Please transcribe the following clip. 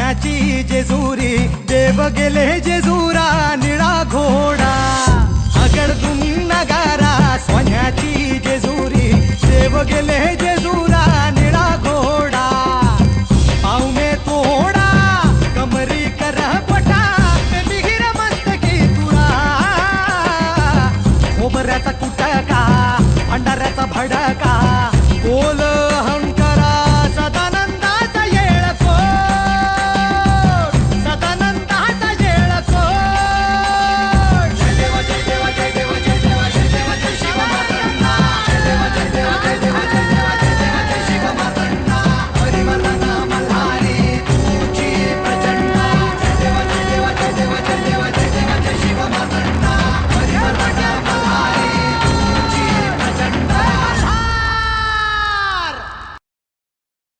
सोन्याची जेजुरी देव गेले जेजुरा निळा घोडा आगडतून नगारा सोन्याची जेजुरी देव गेले जेजुरा